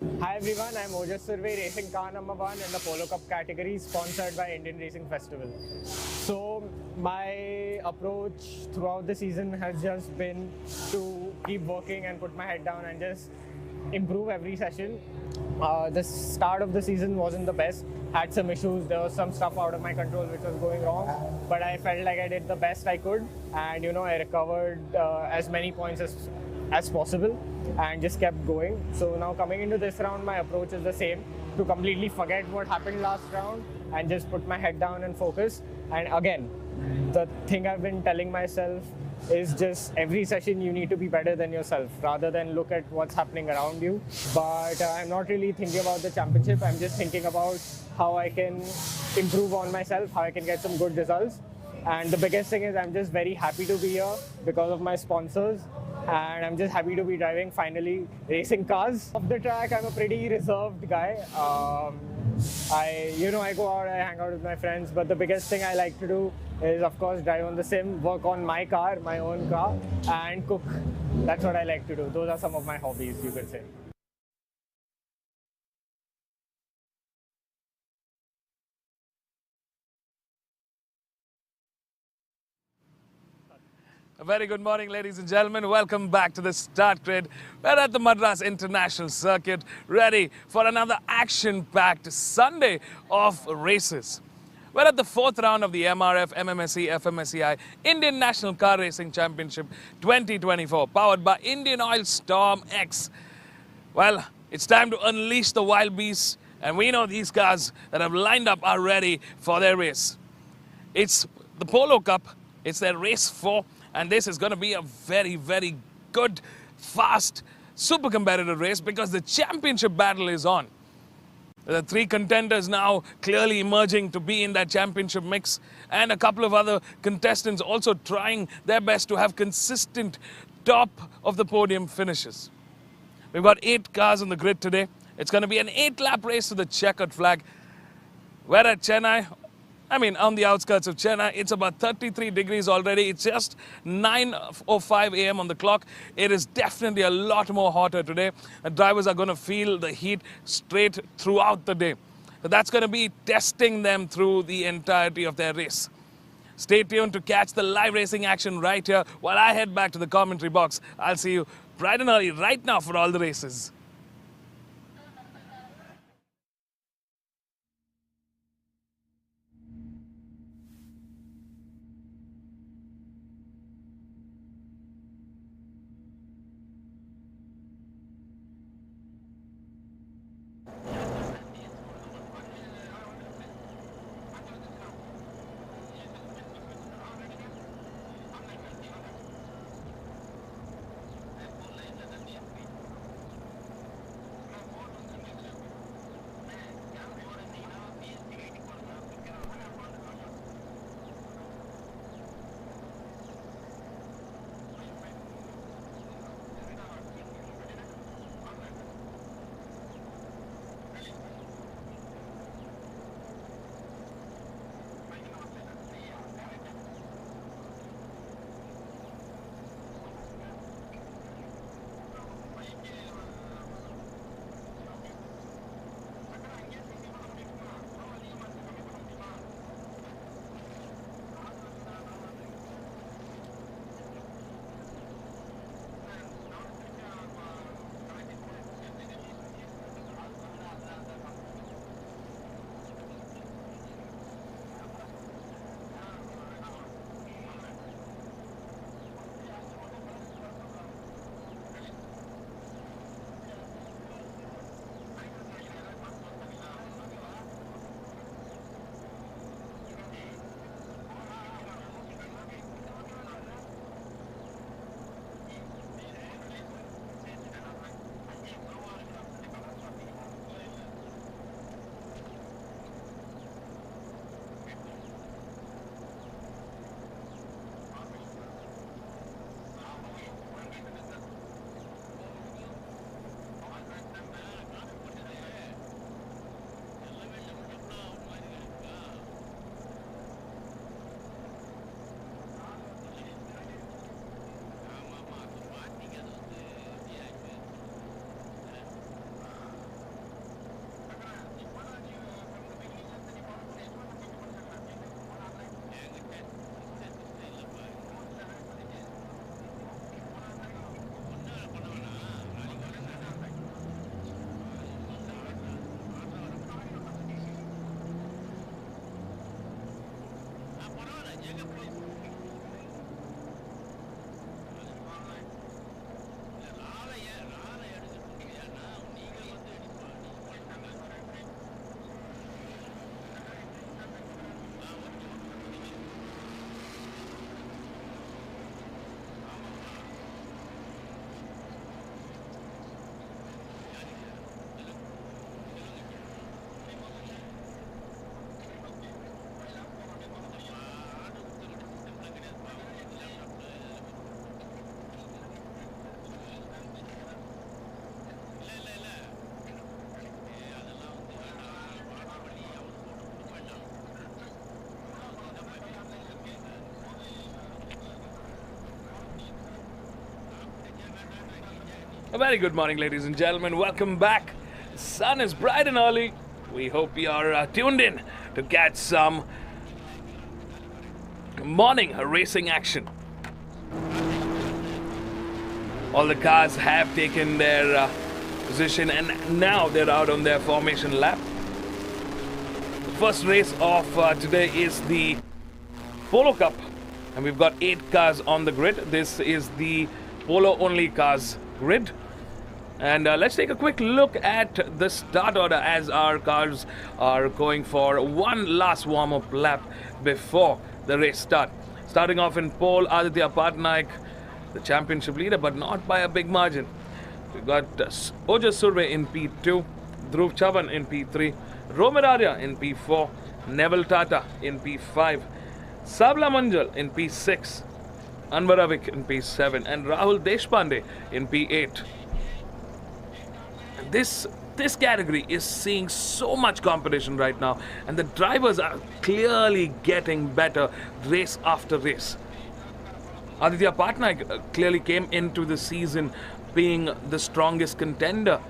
Hi everyone, I'm Ojas Survey, racing car number 1 in the Polo Cup category, sponsored by Indian Racing Festival. So my approach throughout the season has just been to keep working and put my head down and just improve every session. The start of the season wasn't the best. Had some issues. There was some stuff out of my control which was going wrong, but I felt like I did the best I could, and I recovered as many points as possible and just kept going. So now coming into this round, my approach is the same: to completely forget what happened last round and just put my head down and focus. And again, the thing I've been telling myself is just every session you need to be better than yourself rather than look at what's happening around you. But I'm not really thinking about the championship. I'm just thinking about how I can improve on myself, how I can get some good results. And the biggest thing is I'm just very happy to be here because of my sponsors, and I'm just happy to be driving finally racing cars. Off the track, I'm a pretty reserved guy. I go out, I hang out with my friends, but the biggest thing I like to do is, of course, drive on the sim, work on my car, my own car, and cook. That's what I like to do. Those are some of my hobbies, you could say. A very good morning, ladies and gentlemen. Welcome back to the start grid. We're at the Madras International Circuit, ready for another action-packed Sunday of races. We're at the fourth round of the MRF, MMSE, FMSEI Indian National Car Racing Championship 2024, powered by Indian Oil Storm X. Well, it's time to unleash the wild beasts, and we know these cars that have lined up are ready for their race. It's the Polo Cup. It's their race 4. And this is going to be a very, very good, fast, super competitive race because the championship battle is on. There are 3 contenders now clearly emerging to be in that championship mix, and a couple of other contestants also trying their best to have consistent top of the podium finishes. We've got 8 cars on the grid today. It's going to be an 8-lap race to the checkered flag. We're at Chennai. On the outskirts of Chennai. It's about 33 degrees already. It's just 9:05 a.m. on the clock. It is definitely a lot more hotter today. The drivers are going to feel the heat straight throughout the day. So that's going to be testing them through the entirety of their race. Stay tuned to catch the live racing action right here while I head back to the commentary box. I'll see you bright and early right now for all the races. A very good morning, ladies and gentlemen. Welcome back. The sun is bright and early. We hope you're tuned in to catch some morning racing action. All the cars have taken their position and now they're out on their formation lap. The first race of today is the Polo Cup, and we've got 8 cars on the grid. This is the Polo only cars grid. And let's take a quick look at the start order as our cars are going for one last warm-up lap before the race start. Starting off in pole, Aditya Patnaik, the championship leader, but not by a big margin. We've got Ojas Surve in P2, Dhruv Chavan in P3, Romer Arya in P4, Neville Tata in P5, Sabla Manjal in P6, Anwar Avik in P7, and Rahul Deshpande in P8. This category is seeing so much competition right now, and the drivers are clearly getting better race after race. Aditya Patnaik clearly came into the season being the strongest contender,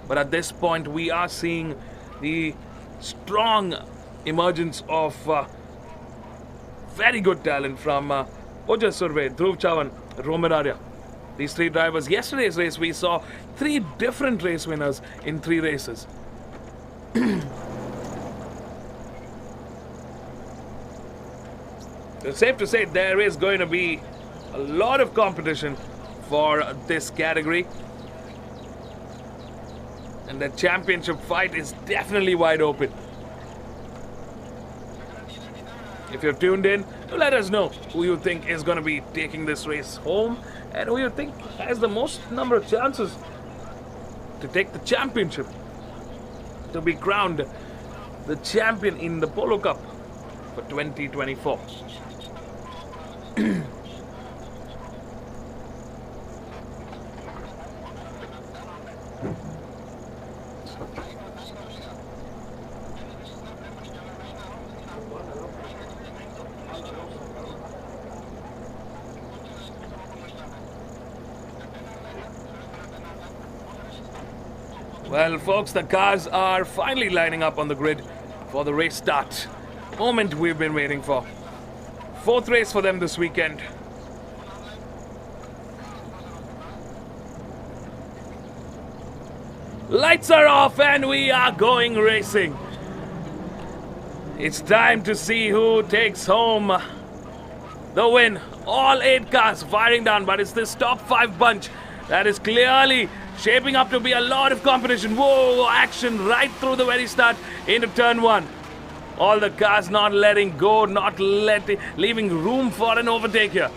but at this point we are seeing the strong emergence of very good talent from Ojas Surve, Dhruv Chavan, Romer Arya. These 3 drivers. Yesterday's race we saw 3 different race winners in 3 races. It's safe to say there is going to be a lot of competition for this category, and the championship fight is definitely wide open. If you're tuned in, let us know who you think is going to be taking this race home and who you think has the most number of chances to take the championship, to be crowned the champion in the Polo Cup for 2024. Well, folks, the cars are finally lining up on the grid for the race start. Moment we've been waiting for. 4th race for them this weekend. Lights are off and we are going racing. It's time to see who takes home the win. All 8 cars firing down, but it's this top 5 bunch that is clearly shaping up to be a lot of competition. Whoa, action right through the very start into turn 1. All the cars not letting go, not leaving room for an overtake here.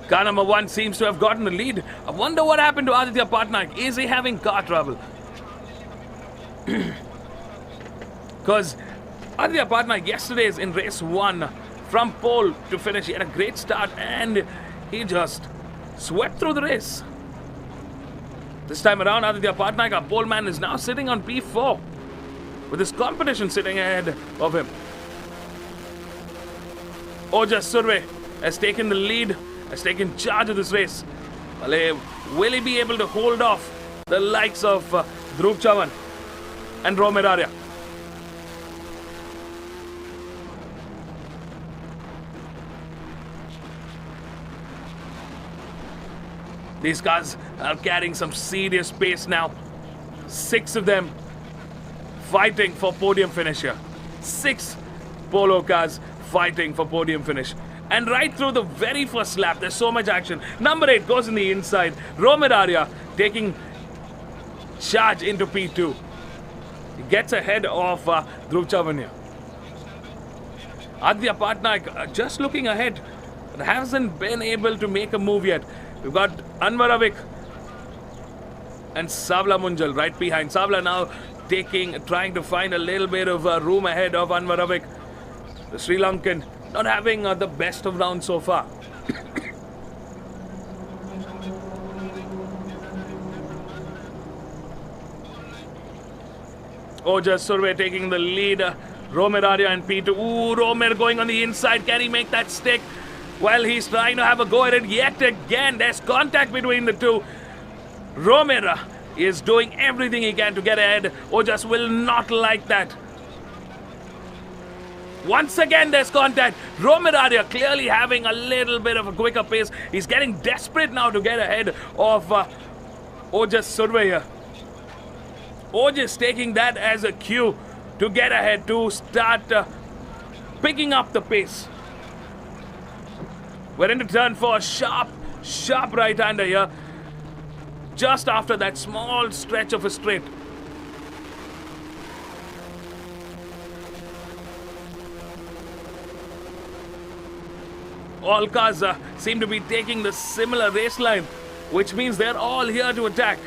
Car number 1 seems to have gotten the lead. I wonder what happened to Aditya Patnaik. Is he having car trouble? Because Aditya Patnaik yesterday's in race 1, from pole to finish, he had a great start and he just swept through the race. This time around, Aditya Patnaik, our pole man, is now sitting on P4 with his competition sitting ahead of him. Ojas Surve has taken the lead, has taken charge of this race. Will he be able to hold off the likes of Dhruv Chavan and Romer Arya? These cars are carrying some serious pace now. 6 of them fighting for podium finish here. 6 Polo cars fighting for podium finish. And right through the very first lap, there's so much action. Number 8 goes in the inside. Romer Arya taking charge into P2. He gets ahead of Dhruv Chavan here. Aditya Patnaik just looking ahead, but hasn't been able to make a move yet. We've got Anwar Avik and Sabla Manjal right behind. Sabla now trying to find a little bit of room ahead of Anwar Avik. The Sri Lankan not having the best of rounds so far. Ojas Surve taking the lead Romeraria and P2. Ooh, Romer going on the inside. Can he make that stick? Well, he's trying to have a go at it yet again. There's contact between the two. Romera is doing everything he can to get ahead. Ojas will not like that. Once again, there's contact. Romeraria clearly having a little bit of a quicker pace. He's getting desperate now to get ahead of Ojas Surveyor. Ojas taking that as a cue to get ahead, to start picking up the pace. We're into turn 4. Sharp right-hander here. Just after that small stretch of a straight. All cars seem to be taking the similar race line, which means they're all here to attack.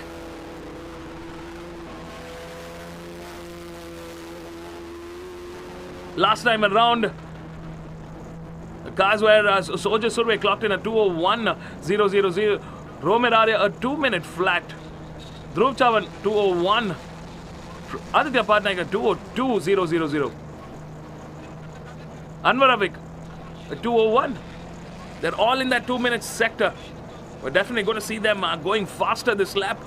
Last time around, the cars were Ojas Survey clocked in a 2:01.000. Romeraria a 2-minute flat. Dhruv Chavan 2:01. Aditya Patnaik a 2:02.000. Anwar Avik a 2:01. They're all in that 2-minute sector. We're definitely going to see them going faster this lap.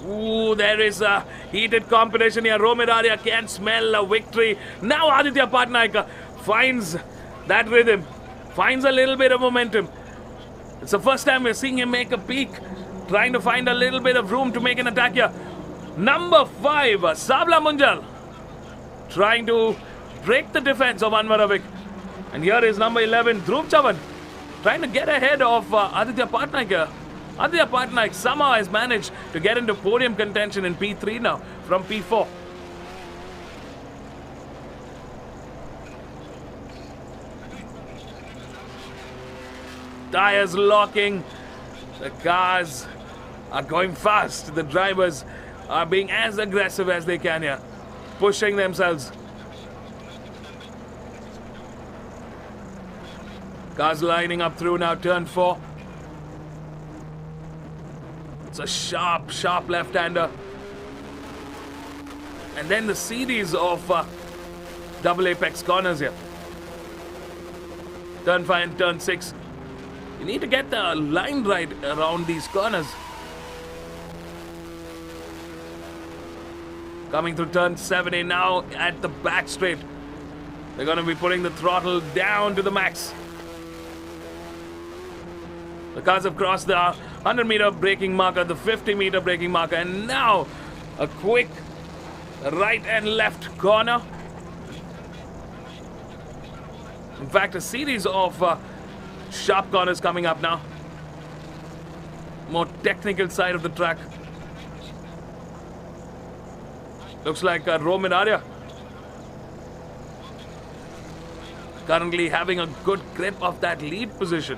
Ooh, there is a heated competition here. Romeraria can smell a victory. Now Aditya Patnaik finds that rhythm, finds a little bit of momentum. It's the first time we're seeing him make a peak, trying to find a little bit of room to make an attack here. Number 5, Savla Munjal, trying to break the defense of Anwar Avik. And here is number 11, Dhruv Chavan, trying to get ahead of Aditya Patnaik here. Aditya Patnaik somehow has managed to get into podium contention in P3 now from P4. Tires locking. The cars are going fast. The drivers are being as aggressive as they can here, pushing themselves. Cars lining up through now, turn 4. It's a sharp left-hander. And then the series of double apex corners here. Turn 5 and turn 6. You need to get the line right around these corners. Coming through turn 7A now at the back straight. They're going to be putting the throttle down to the max. The cars have crossed the 100-meter braking marker, the 50-meter braking marker, and now a quick right and left corner. In fact, a series of sharp corners coming up now. More technical side of the track. Looks like Romeraria currently having a good grip of that lead position.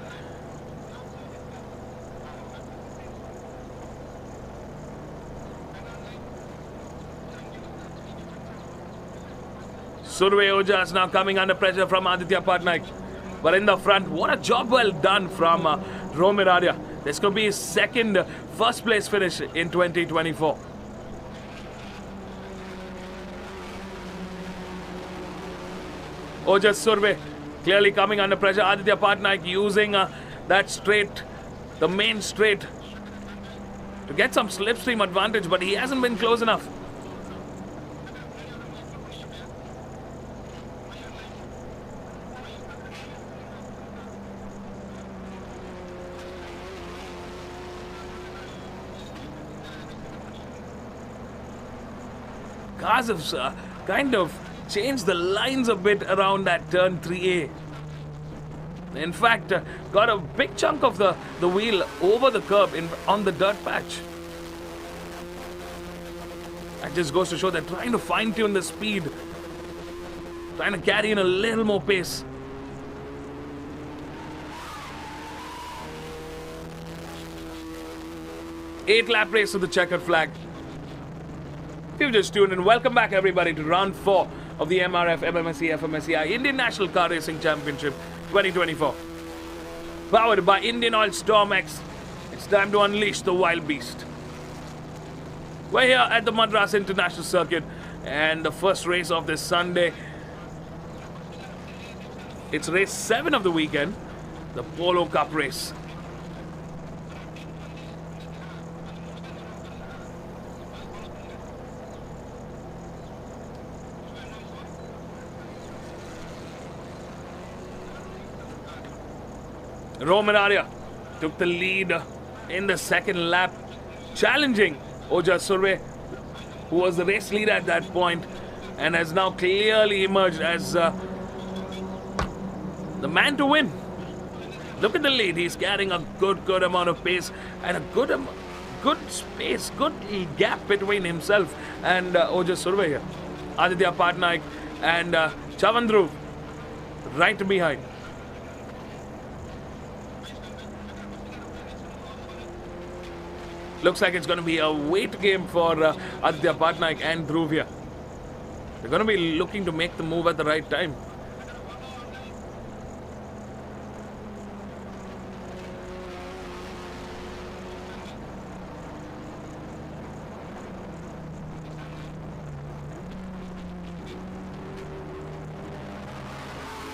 Survey Ojas now coming under pressure from Aditya Patnaik. But in the front, what a job well done from Romeraria. This could be his second first place finish in 2024. Ojas Survey clearly coming under pressure. Aditya Patnaik using that straight, the main straight, to get some slipstream advantage, but he hasn't been close enough. Cars have kind of changed the lines a bit around that turn 3A. In fact, got a big chunk of the wheel over the curb on the dirt patch. That just goes to show they're trying to fine-tune the speed, trying to carry in a little more pace. Eight-lap race to the checkered flag. If you've just tuned in, welcome back everybody to round 4 of the MRF MMSE FMSEI Indian National Car Racing Championship 2024. Powered by Indian Oil Storm X, it's time to unleash the wild beast. We're here at the Madras International Circuit, and the first race of this Sunday. It's race 7 of the weekend, the Polo Cup race. Roman Arya took the lead in the second lap, challenging Ojas Surve, who was the race leader at that point, and has now clearly emerged as the man to win. Look at the lead. He's carrying a good amount of pace and a good space, good gap between himself and Ojas Surve here. Aditya Patnaik and Chavan Dhruv right behind. Looks like it's going to be a weight game for Aditya Patnaik and Dhruv here. They're going to be looking to make the move at the right time.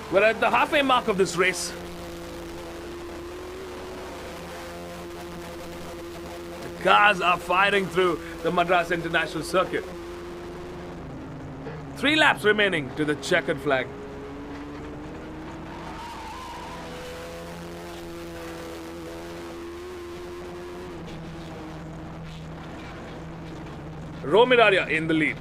We're at the halfway mark of this race. Cars are firing through the Madras International Circuit. 3 laps remaining to the checkered flag. Roman Arya in the lead.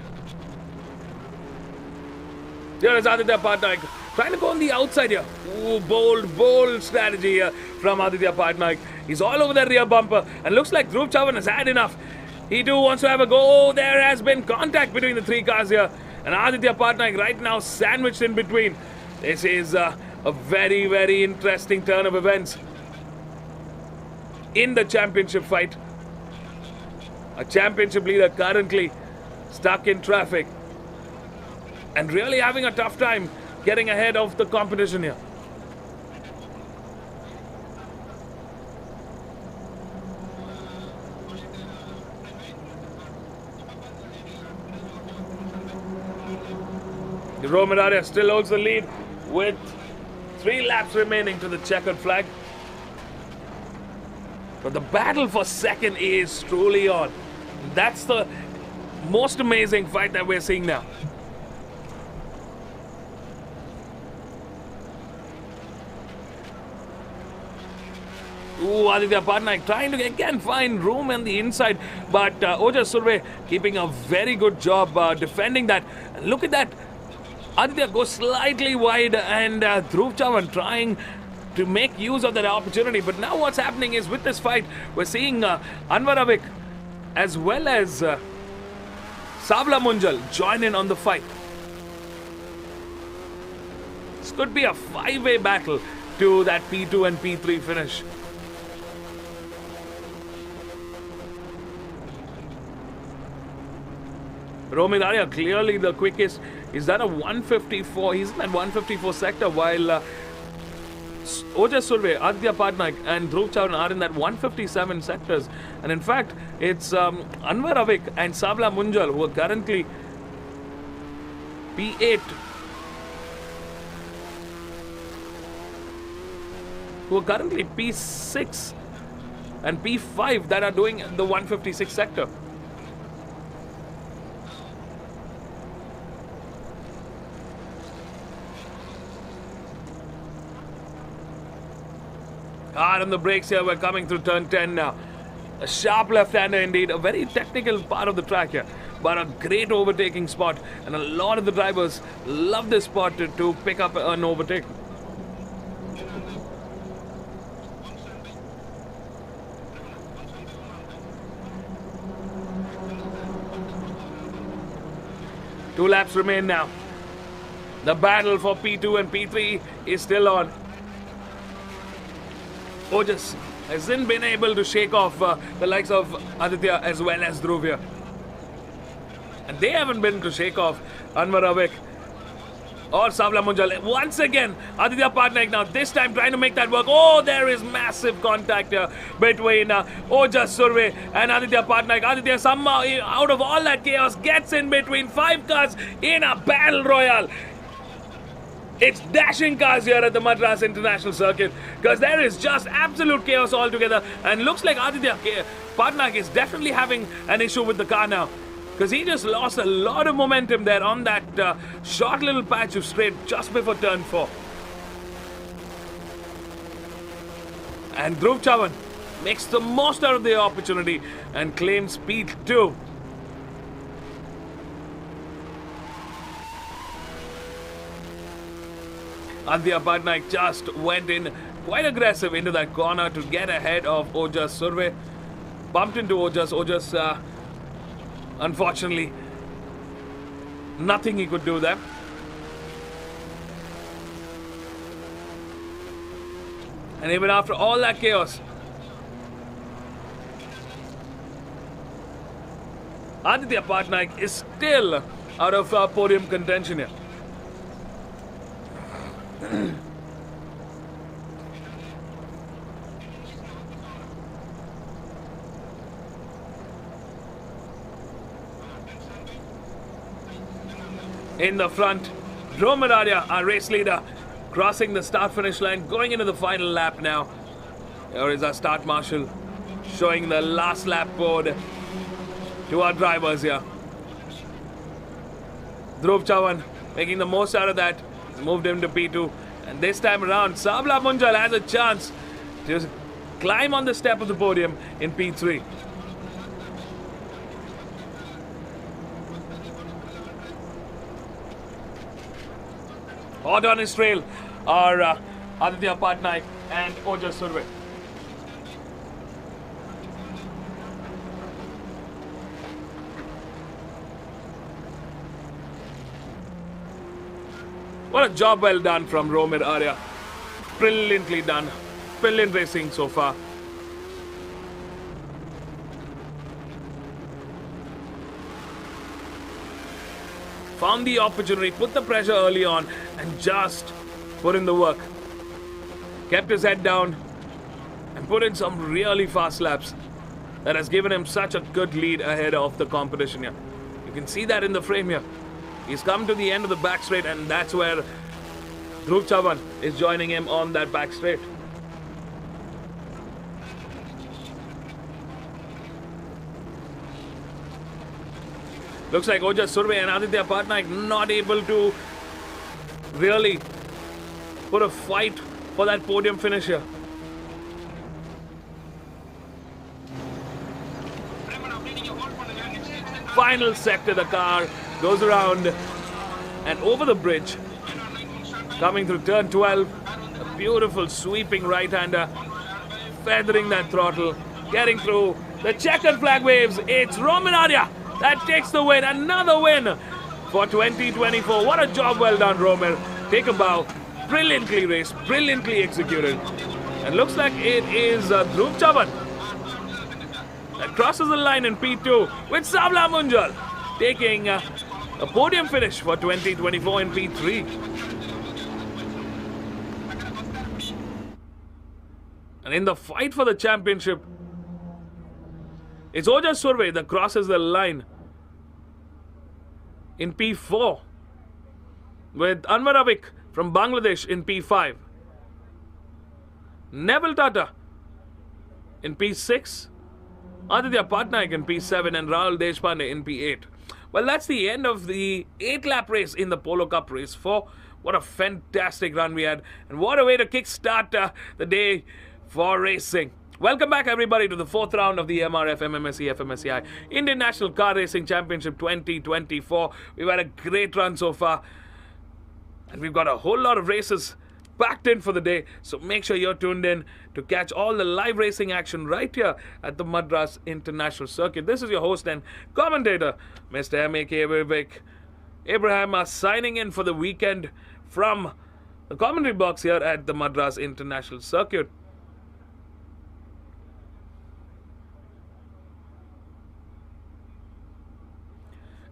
Here is Aditya Patnaik trying to go on the outside here. Ooh, bold strategy here from Aditya Patnaik. He's all over the rear bumper, and looks like Dhruv Chavan has had enough. He too wants to have a go. There has been contact between the 3 cars here, and Aditya Patnaik right now sandwiched in between. This is a very interesting turn of events in the championship fight. A championship leader currently stuck in traffic and really having a tough time getting ahead of the competition here. Roman Arya still holds the lead with 3 laps remaining to the checkered flag. But the battle for second is truly on. That's the most amazing fight that we're seeing now. Ooh, Aditya Patnaik trying to again find room on the inside, but Ojas Surve keeping a very good job defending that. Look at that. Aditya goes slightly wide, and Dhruv Chavan trying to make use of that opportunity. But now what's happening is, with this fight, we're seeing Anwar Avik as well as Savla Munjal join in on the fight. This could be a 5-way battle to that P2 and P3 finish. Roman Arya clearly the quickest. He's done a 154. He's in that 154 sector, while Ojas Surve, Aditya Patnaik and Dhruv Chavan are in that 157 sectors. And in fact, it's Anwar Avik and Savla Munjal who are currently P8. Who are currently P6 and P5 that are doing the 156 sector. Hard on the brakes here. We're coming through turn 10 now. A sharp left-hander indeed. A very technical part of the track here, but a great overtaking spot. And a lot of the drivers love this spot to pick up an overtake. Two laps remain now. The battle for P2 and P3 is still on. Ojas hasn't been able to shake off the likes of Aditya as well as Dhruv here. And they haven't been able to shake off Anwar Avik or Savla Munjal. Once again, Aditya Patnaik now, this time trying to make that work. Oh, there is massive contact here between Ojas Surve and Aditya Patnaik. Aditya somehow, out of all that chaos, gets in between 5 cars in a battle royale. It's dashing cars here at the Madras International Circuit because there is just absolute chaos altogether, and looks like Aditya Patnaik is definitely having an issue with the car now, because he just lost a lot of momentum there on that short little patch of straight just before turn 4. And Dhruv Chavan makes the most out of the opportunity and claims speed 2. Aditya Patnaik just went in quite aggressive into that corner to get ahead of Ojas Surve. Bumped into Ojas. Ojas, unfortunately, nothing he could do there. And even after all that chaos, Aditya Patnaik is still out of podium contention here. In the front, Romer Arya, our race leader, crossing the start-finish line, going into the final lap now. Here is our start marshal, showing the last lap board to our drivers here. Dhruv Chavan making the most out of that, moved him to P2. And this time around, Savla Munjal has a chance to climb on the step of the podium in P3. Hot on his trail are Aditya Patnaik and Ojas Surve. What a job well done from Romer Arya. Brilliantly done. Brilliant racing so far. Found the opportunity, put the pressure early on, and just put in the work. Kept his head down and put in some really fast laps. That has given him such a good lead ahead of the competition here. You can see that in the frame here. He's come to the end of the back straight, and that's where Dhruv Chavan is joining him on that back straight. Looks like Ojas Surve and Aditya Patnaik not able to really put a fight for that podium finish here. Final sector, the car goes around and over the bridge, coming through turn 12. A beautiful sweeping right-hander, feathering that throttle, getting through. The checkered flag waves. It's Romer Arya that takes the win. Another win for 2024. What a job well done, Romer. Take a bow. Brilliantly raced, brilliantly executed. And looks like it is Dhruv Chavan that crosses the line in P2 with Savla Munjal taking a podium finish for 2024 in P3. And in the fight for the championship, it's Ojas Surve that crosses the line in P4 with Anwar Avik from Bangladesh in P5. Neville Tata in P6. Aditya Patnaik in P7 and Rahul Deshpande in P8. Well, that's the end of the 8-lap race in the Polo Cup Race 4. What a fantastic run we had, and what a way to kickstart the day for racing. Welcome back, everybody, to the 4th round of the MRF MMSE FMSCI Indian National Car Racing Championship 2024. We've had a great run so far, and we've got a whole lot of races packed in for the day, so make sure you're tuned in to catch all the live racing action right here at the Madras International Circuit. This is your host and commentator, Mr. M.A.K. Vivek Abraham, signing in for the weekend from the commentary box here at the Madras International Circuit.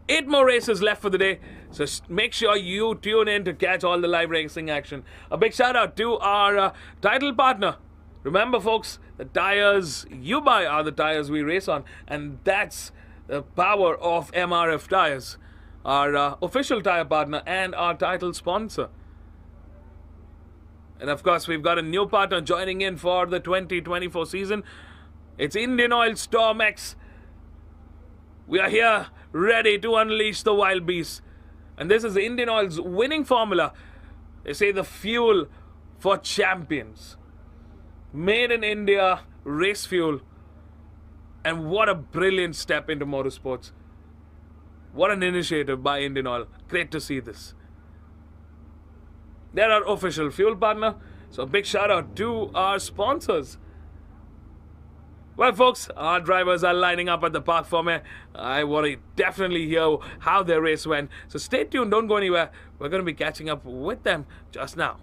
8 more races left for the day, so make sure you tune in to catch all the live racing action. A big shout out to our title partner. Remember, folks, the tires you buy are the tires we race on, and that's the power of MRF Tires, our official tire partner and our title sponsor. And of course, we've got a new partner joining in for the 2024 season. It's Indian Oil Storm X. We are here ready to unleash the wild beasts. And this is Indian Oil's winning formula. They say the fuel for champions. Made in India, race fuel. And what a brilliant step into motorsports. What an initiative by Indian Oil. Great to see this. They're our official fuel partner. So a big shout out to our sponsors. Well, folks, our drivers are lining up at the park for me. I want to definitely hear how their race went. So stay tuned, don't go anywhere. We're going to be catching up with them just now.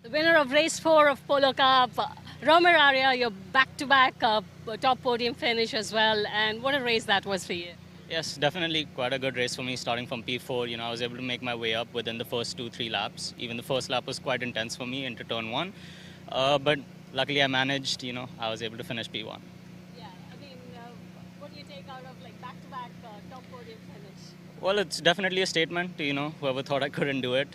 The winner of race 4 of Polo Cup, Romer Arya, your back-to-back top podium finish as well. And what a race that was for you. Yes, definitely quite a good race for me starting from P4. I was able to make my way up within the first 2-3 laps. Even the first lap was quite intense for me into turn 1. But luckily I managed, I was able to finish P1. Yeah, I mean, what do you take out of like back-to-back top podium finish? Well, it's definitely a statement to, whoever thought I couldn't do it.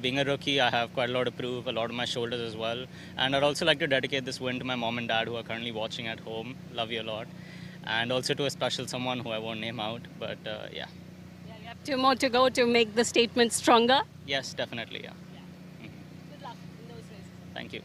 Being a rookie, I have quite a lot to prove, a lot on my shoulders as well. And I'd also like to dedicate this win to my mom and dad who are currently watching at home. Love you a lot. And also to a special someone who I won't name out, but yeah. Yeah, you have 2 more to go to make the statement stronger. Yes, definitely, yeah. Good luck in those races. Thank you.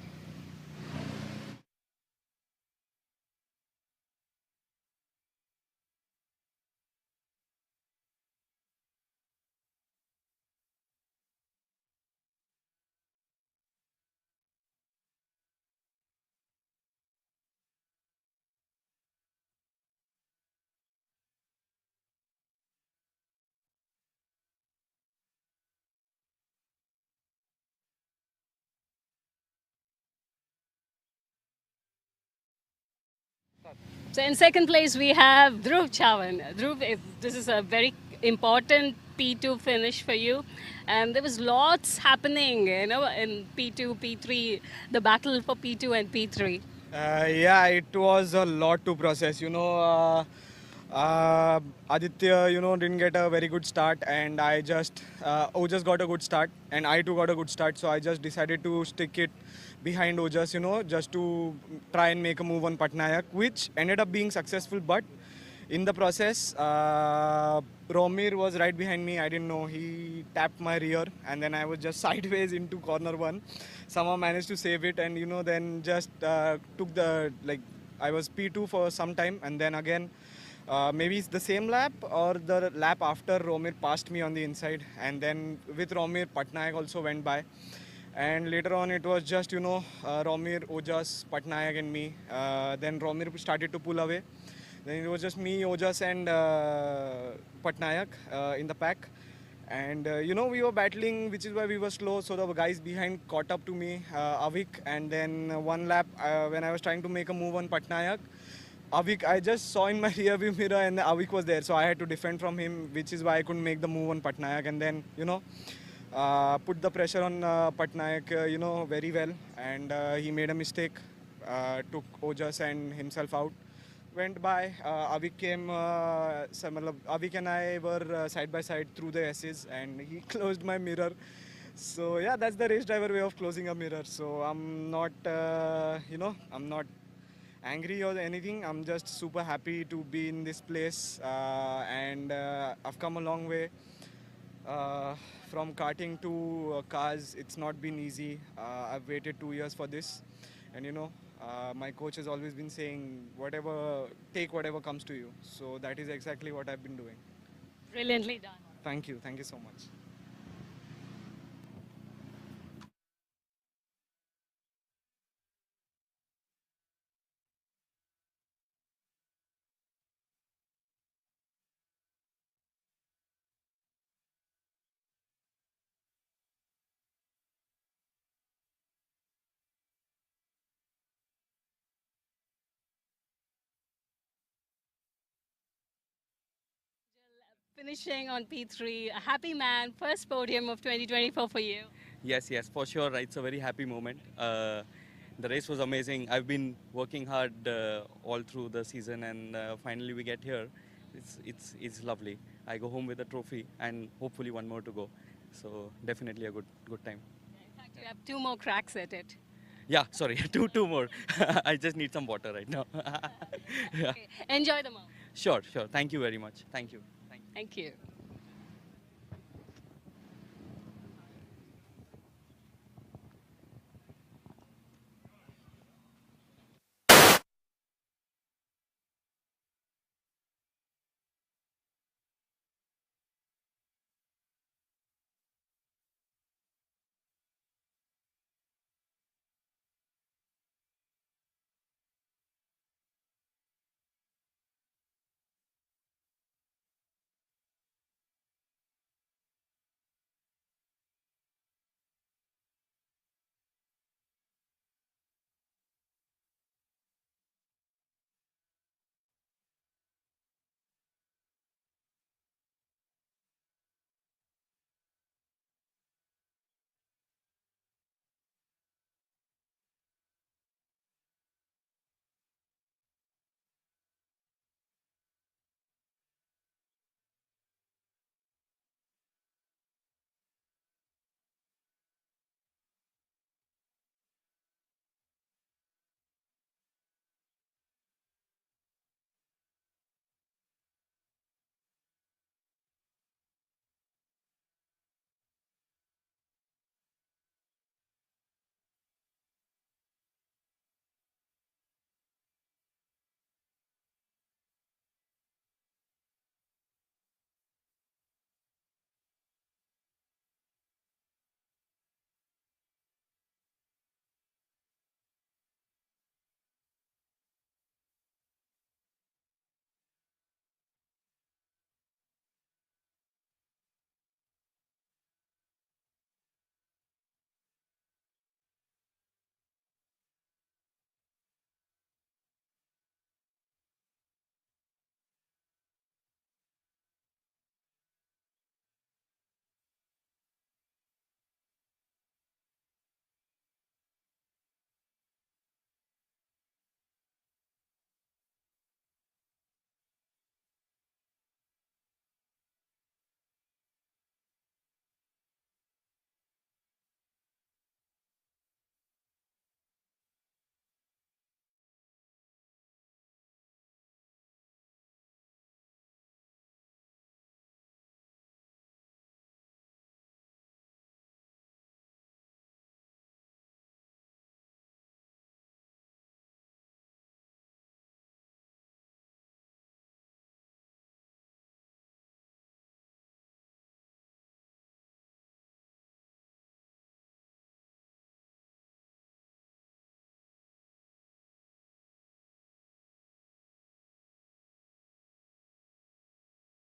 So in second place we have Dhruv Chavan. Dhruv, this is a very important P2 finish for you, and there was lots happening, in P2, P3, the battle for P2 and P3. Yeah, it was a lot to process. Aditya, didn't get a very good start, and I just Ojas got a good start, and I too got a good start. So I just decided to stick it behind Ojas, just to try and make a move on Patnaik, which ended up being successful. But in the process, Romir was right behind me. I didn't know. He tapped my rear, and then I was just sideways into corner 1. Somehow managed to save it, and then just took the I was P2 for some time, and then again. Maybe it's the same lap or the lap after Romir passed me on the inside, and then with Romir, Patnaik also went by. And later on it was just, Romir, Ojas, Patnaik and me. Then Romir started to pull away. Then it was just me, Ojas, and Patnaik in the pack. And we were battling, which is why we were slow. So the guys behind caught up to me, Avik. And then one lap, when I was trying to make a move on Patnaik, Avik, I just saw in my rear view mirror and Avik was there. So I had to defend from him, which is why I couldn't make the move on Patnaik. And then, put the pressure on Patnaik, very well. And he made a mistake, took Ojas and himself out. Went by. Avik came. Avik and I were side by side through the S's, and he closed my mirror. So yeah, that's the race driver way of closing a mirror. So I'm not, I'm not angry or anything. I'm just super happy to be in this place, and I've come a long way. From karting to cars, it's not been easy. I've waited 2 years for this, and my coach has always been saying, take whatever comes to you. So that is exactly what I've been doing. Brilliantly done. Thank you so much. Finishing on P3, a happy man, first podium of 2024 for you. Yes, yes, for sure. It's a very happy moment. The race was amazing. I've been working hard all through the season, and finally we get here. It's lovely. I go home with a trophy, and hopefully one more to go. So definitely a good time. In fact, you have 2 more cracks at it. Yeah, sorry, two more. I just need some water right now. Yeah. Okay. Enjoy the moment. Sure. Thank you very much. Thank you. Thank you.